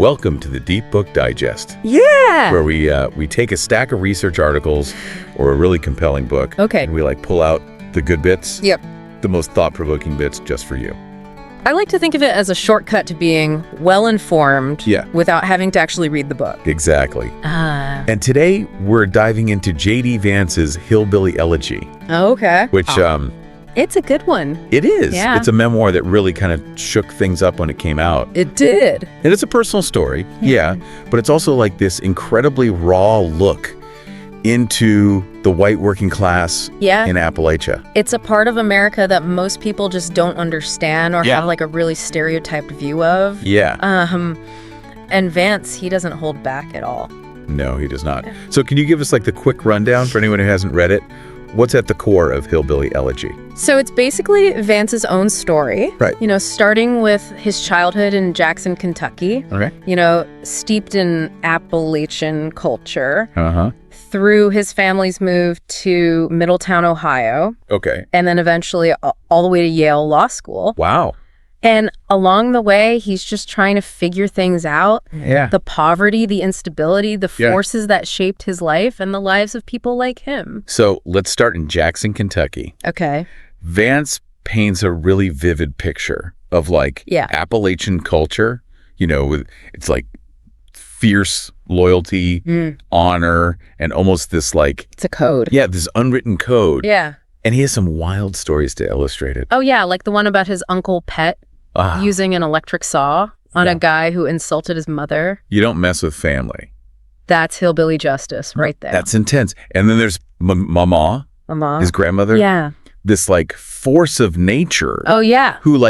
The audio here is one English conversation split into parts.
Welcome to the Deep Book Digest. Yeah! Where we take a stack of research articles or a really compelling book. Okay. And we pull out the good bits. Yep. The most thought-provoking bits just for you. I like to think of it as a shortcut to being well-informed without having to actually read the book. Exactly. And today we're diving into J.D. Vance's Hillbilly Elegy. Okay. Which, it's a good one. It is. Yeah. It's a memoir that really kind of shook things up when it came out. It did. And it's a personal story, but it's also this incredibly raw look into the white working class in Appalachia. It's a part of America that most people just don't understand or have a really stereotyped view of. Yeah. And Vance, he doesn't hold back at all. No, he does not. So can you give us the quick rundown for anyone who hasn't read it? What's at the core of Hillbilly Elegy? So it's basically Vance's own story. Right. Starting with his childhood in Jackson, Kentucky. Okay. Steeped in Appalachian culture. Uh-huh. Through his family's move to Middletown, Ohio. Okay. And then eventually all the way to Yale Law School. Wow. And along the way, he's just trying to figure things out. Yeah. The poverty, the instability, the forces that shaped his life and the lives of people like him. So let's start in Jackson, Kentucky. Okay. Vance paints a really vivid picture of Appalachian culture. It's fierce loyalty, honor, and almost this it's a code. Yeah, this unwritten code. Yeah. And he has some wild stories to illustrate it. Oh, yeah, like the one about his uncle Pet using an electric saw on a guy who insulted his mother. You don't mess with family. That's hillbilly justice right there. That's intense. And then there's Mama, his grandmother. Yeah. This force of nature. Oh, yeah. Who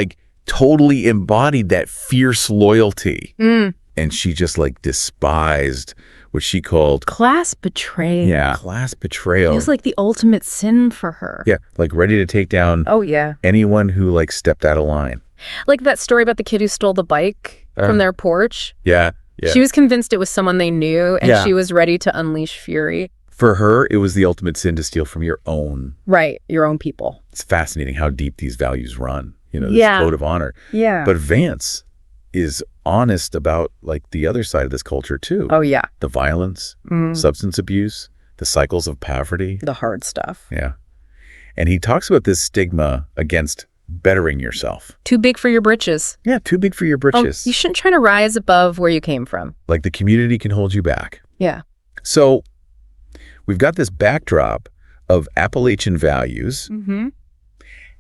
totally embodied that fierce loyalty. Mm. And she just despised what she called class betrayal. Yeah, class betrayal. It was the ultimate sin for her. Yeah, ready to take down anyone who stepped out of line. Like that story about the kid who stole the bike from their porch. Yeah, yeah. She was convinced it was someone they knew, and she was ready to unleash fury. For her, it was the ultimate sin to steal from your own. Right, your own people. It's fascinating how deep these values run, this code of honor. Yeah. But Vance is honest about the other side of this culture too. Oh, yeah. The violence, substance abuse, the cycles of poverty. The hard stuff. Yeah. And he talks about this stigma against bettering yourself. Too big for your britches. Yeah, too big for your britches. You shouldn't try to rise above where you came from. The community can hold you back. Yeah. So we've got this backdrop of Appalachian values. Mm-hmm.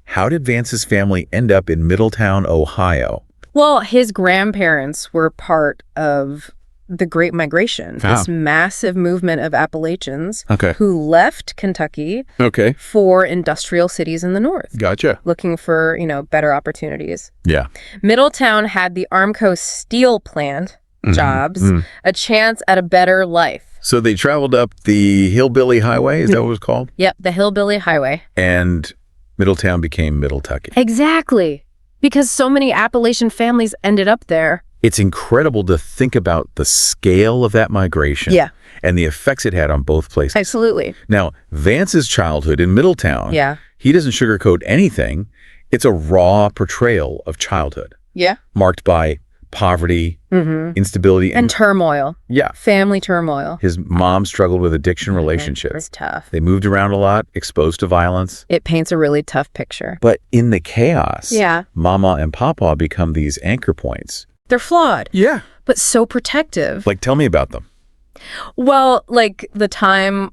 How did Vance's family end up in Middletown, Ohio? Well, his grandparents were part of the Great Migration, this massive movement of Appalachians who left Kentucky for industrial cities in the north. Gotcha. Looking for, better opportunities. Yeah. Middletown had the Armco steel plant jobs, a chance at a better life. So they traveled up the Hillbilly Highway, is that what it was called? Yep, the Hillbilly Highway. And Middletown became Middletucky. Exactly. Because so many Appalachian families ended up there. It's incredible to think about the scale of that migration and the effects it had on both places. Absolutely. Now, Vance's childhood in Middletown, he doesn't sugarcoat anything. It's a raw portrayal of childhood. Yeah. Marked by poverty, instability. And turmoil. Yeah. Family turmoil. His mom struggled with addiction relationships. It was tough. They moved around a lot, exposed to violence. It paints a really tough picture. But in the chaos, Yeah. Mama and Papa become these anchor points. They're flawed. Yeah. But so protective. Tell me about them. Well, the time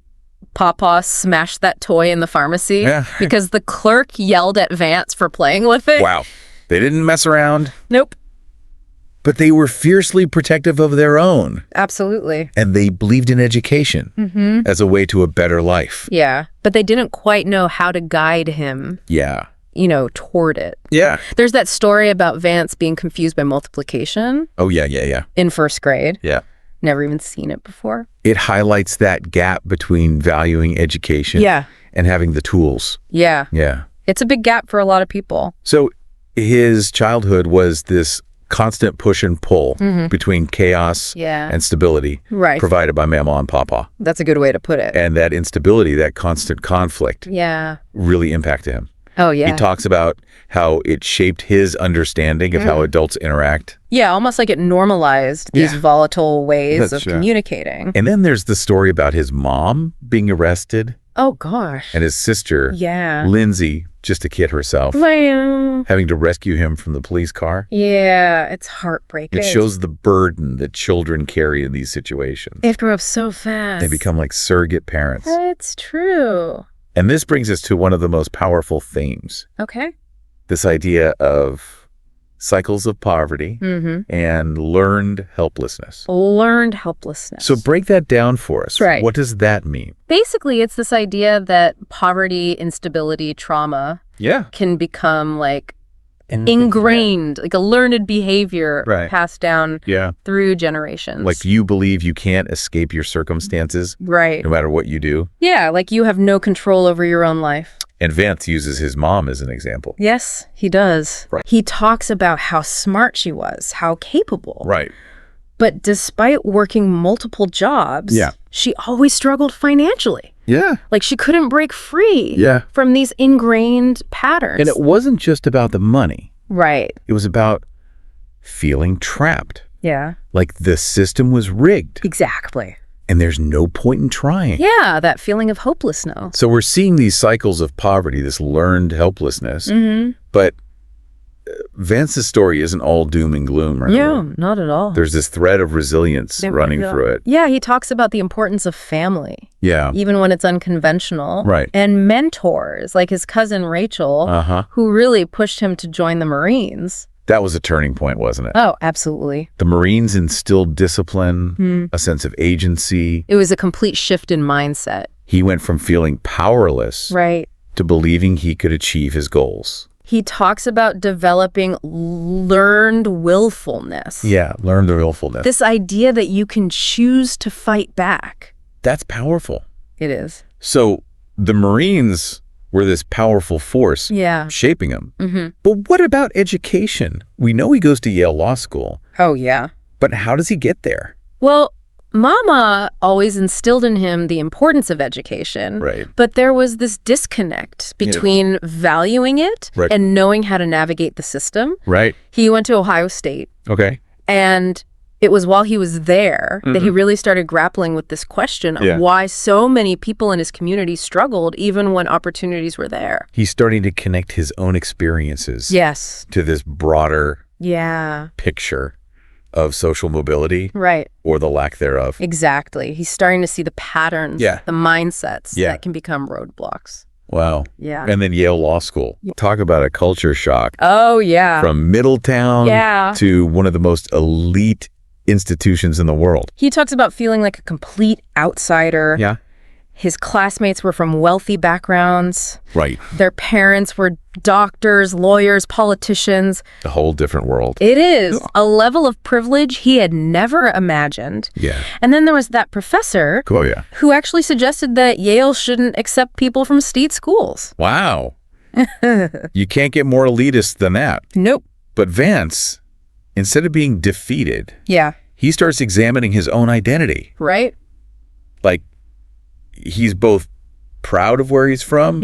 Papa smashed that toy in the pharmacy because the clerk yelled at Vance for playing with it. Wow. They didn't mess around. Nope. But they were fiercely protective of their own. Absolutely. And they believed in education as a way to a better life. Yeah. But they didn't quite know how to guide him. Yeah. Toward it. Yeah. There's that story about Vance being confused by multiplication. Oh, yeah. In first grade. Yeah. Never even seen it before. It highlights that gap between valuing education and having the tools. Yeah. Yeah. It's a big gap for a lot of people. So his childhood was this constant push and pull between chaos and stability provided by Mama and Papa. That's a good way to put it. And that instability, that constant conflict really impacted him. Oh, yeah. He talks about how it shaped his understanding of how adults interact. Yeah, almost like it normalized these volatile ways of communicating. And then there's the story about his mom being arrested. Oh, gosh. And his sister, Lindsay, just a kid herself, having to rescue him from the police car. Yeah, it's heartbreaking. It shows the burden that children carry in these situations. They grow up so fast. They become like surrogate parents. That's true. And this brings us to one of the most powerful themes. Okay. This idea of cycles of poverty and learned helplessness. Learned helplessness. So break that down for us. Right. What does that mean? Basically, it's this idea that poverty, instability, trauma can become like ingrained, like a learned behavior passed down through generations. Like you believe you can't escape your circumstances no matter what you do. Yeah, like you have no control over your own life. And Vance uses his mom as an example. Yes, he does. Right. He talks about how smart she was, how capable. Right. But despite working multiple jobs, she always struggled financially. Yeah. Like she couldn't break free from these ingrained patterns. And it wasn't just about the money. Right. It was about feeling trapped. Yeah. Like the system was rigged. Exactly. And there's no point in trying. Yeah, that feeling of hopelessness. So we're seeing these cycles of poverty, this learned helplessness. But Vance's story isn't all doom and gloom, right? No, not at all. There's this thread of resilience running through it. Yeah, he talks about the importance of family. Yeah. Even when it's unconventional. Right. And mentors, like his cousin Rachel, who really pushed him to join the Marines. That was a turning point, wasn't it? Oh, absolutely. The Marines instilled discipline, a sense of agency. It was a complete shift in mindset. He went from feeling powerless to believing he could achieve his goals. He talks about developing learned willfulness. Yeah, learned willfulness. This idea that you can choose to fight back. That's powerful. It is. So the Marines were this powerful force shaping him. But what about education? We know he goes to Yale Law School. Oh, yeah. But how does he get there? Well, Mama always instilled in him the importance of education. Right. But there was this disconnect between valuing it and knowing how to navigate the system. Right. He went to Ohio State. Okay. And it was while he was there that he really started grappling with this question of why so many people in his community struggled even when opportunities were there. He's starting to connect his own experiences to this broader picture of social mobility or the lack thereof. Exactly. He's starting to see the patterns, the mindsets that can become roadblocks. Wow. Yeah. And then Yale Law School. Talk about a culture shock. Oh, yeah. From Middletown to one of the most elite institutions in the world. He talks about feeling like a complete outsider. Yeah. His classmates were from wealthy backgrounds. Right. Their parents were doctors, lawyers, politicians. A whole different world. It is a level of privilege he had never imagined. Yeah. And then there was that professor who actually suggested that Yale shouldn't accept people from state schools. Wow. You can't get more elitist than that. Nope. But Vance, instead of being defeated, he starts examining his own identity. Right. Like, he's both proud of where he's from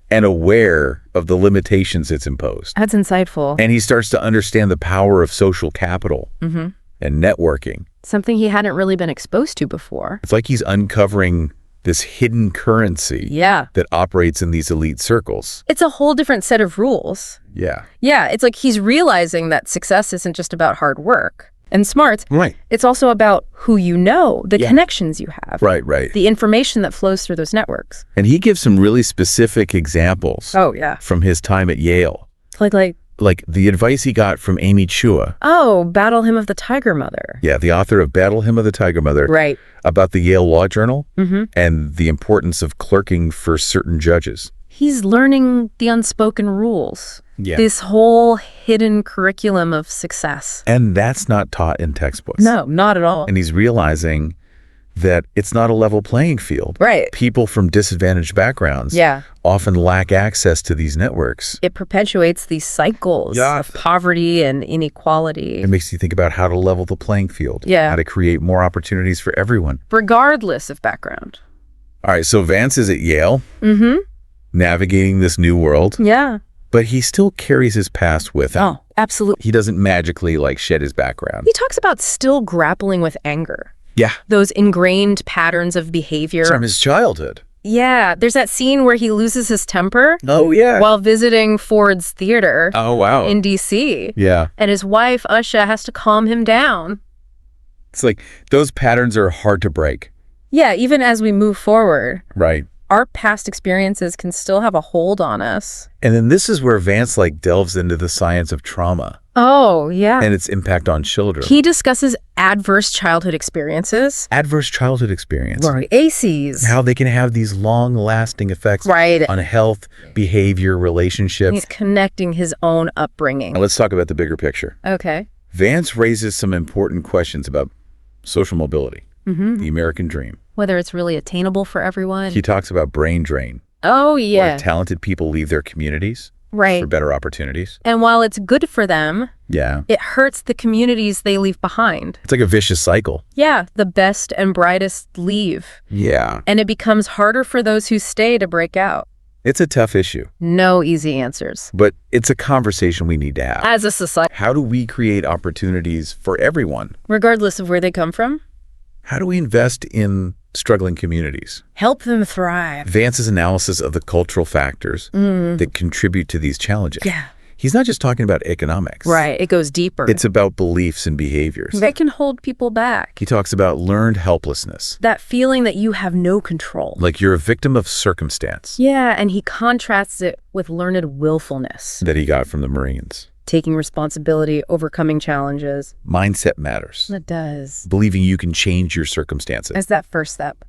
and aware of the limitations it's imposed. That's insightful. And he starts to understand the power of social capital and networking. Something he hadn't really been exposed to before. It's like he's uncovering this hidden currency that operates in these elite circles. It's a whole different set of rules. Yeah. Yeah, it's like he's realizing that success isn't just about hard work and smarts. Right. It's also about who you know, the connections you have. Right, right. The information that flows through those networks. And he gives some really specific examples from his time at Yale. Like the advice he got from Amy Chua. Oh, Battle Hymn of the Tiger Mother. Yeah, the author of Battle Hymn of the Tiger Mother. Right. About the Yale Law Journal and the importance of clerking for certain judges. He's learning the unspoken rules. Yeah. This whole hidden curriculum of success. And that's not taught in textbooks. No, not at all. And he's realizing that it's not a level playing field. Right. People from disadvantaged backgrounds often lack access to these networks. It perpetuates these cycles of poverty and inequality. It makes you think about how to level the playing field. Yeah. How to create more opportunities for everyone. Regardless of background. All right, so Vance is at Yale. navigating this new world. Yeah. But he still carries his past with him. Oh, absolutely. He doesn't magically, shed his background. He talks about still grappling with anger. Yeah. Those ingrained patterns of behavior. From his childhood. Yeah. There's that scene where he loses his temper. Oh, yeah. While visiting Ford's theater. Oh, wow. In D.C. Yeah. And his wife, Usha, has to calm him down. It's like those patterns are hard to break. Yeah, even as we move forward. Right. Our past experiences can still have a hold on us. And then this is where Vance delves into the science of trauma. Oh, yeah. And its impact on children. He discusses adverse childhood experiences. Adverse childhood experience. Right. ACEs. How they can have these long-lasting effects on health, behavior, relationships. He's connecting his own upbringing. Now let's talk about the bigger picture. Okay. Vance raises some important questions about social mobility, the American dream. Whether it's really attainable for everyone. He talks about brain drain. Oh, yeah. Where talented people leave their communities for better opportunities. And while it's good for them, it hurts the communities they leave behind. It's like a vicious cycle. Yeah, the best and brightest leave. Yeah. And it becomes harder for those who stay to break out. It's a tough issue. No easy answers. But it's a conversation we need to have. As a society. How do we create opportunities for everyone? Regardless of where they come from? How do we invest in struggling communities? Help them thrive. Vance's analysis of the cultural factors that contribute to these challenges. Yeah. He's not just talking about economics. Right. It goes deeper. It's about beliefs and behaviors. That can hold people back. He talks about learned helplessness. That feeling that you have no control. Like you're a victim of circumstance. Yeah, and he contrasts it with learned willfulness. That he got from the Marines. Taking responsibility, overcoming challenges. Mindset matters. It does. Believing you can change your circumstances. As that first step.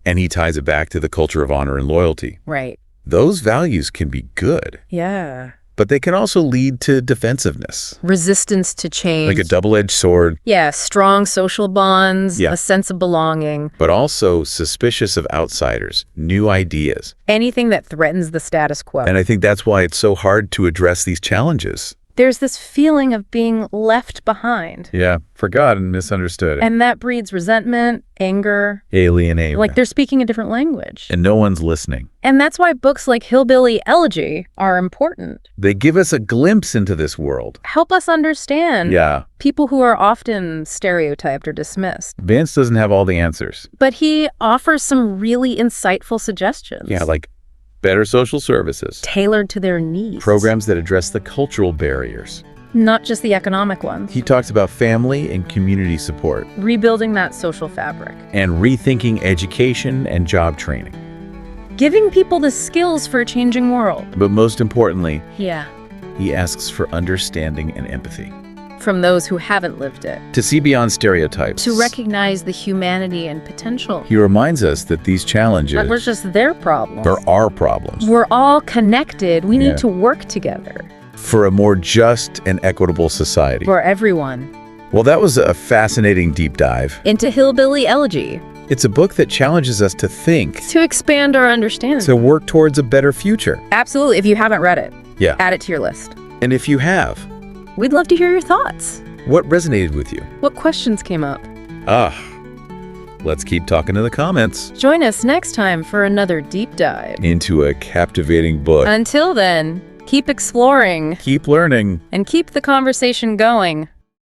And he ties it back to the culture of honor and loyalty. Right. Those values can be good. Yeah. But they can also lead to defensiveness. Resistance to change. Like a double-edged sword. Yeah, strong social bonds, a sense of belonging. But also suspicious of outsiders, new ideas. Anything that threatens the status quo. And I think that's why it's so hard to address these challenges. There's this feeling of being left behind. Yeah, forgotten, misunderstood. And that breeds resentment, anger. Alienation. Like they're speaking a different language. And no one's listening. And that's why books like Hillbilly Elegy are important. They give us a glimpse into this world. Help us understand people who are often stereotyped or dismissed. Vance doesn't have all the answers. But he offers some really insightful suggestions. Yeah, like better social services. Tailored to their needs. Programs that address the cultural barriers. Not just the economic ones. He talks about family and community support. Rebuilding that social fabric. And rethinking education and job training. Giving people the skills for a changing world. But most importantly, he asks for understanding and empathy. From those who haven't lived it. To see beyond stereotypes. To recognize the humanity and potential. He reminds us that these challenges aren't just their problems. They're our problems. We're all connected. We need to work together. For a more just and equitable society. For everyone. Well, that was a fascinating deep dive. Into Hillbilly Elegy. It's a book that challenges us to think. To expand our understanding. To work towards a better future. Absolutely. If you haven't read it, add it to your list. And if you have, we'd love to hear your thoughts. What resonated with you? What questions came up? Let's keep talking in the comments. Join us next time for another deep dive. Into a captivating book. Until then, keep exploring. Keep learning. And keep the conversation going.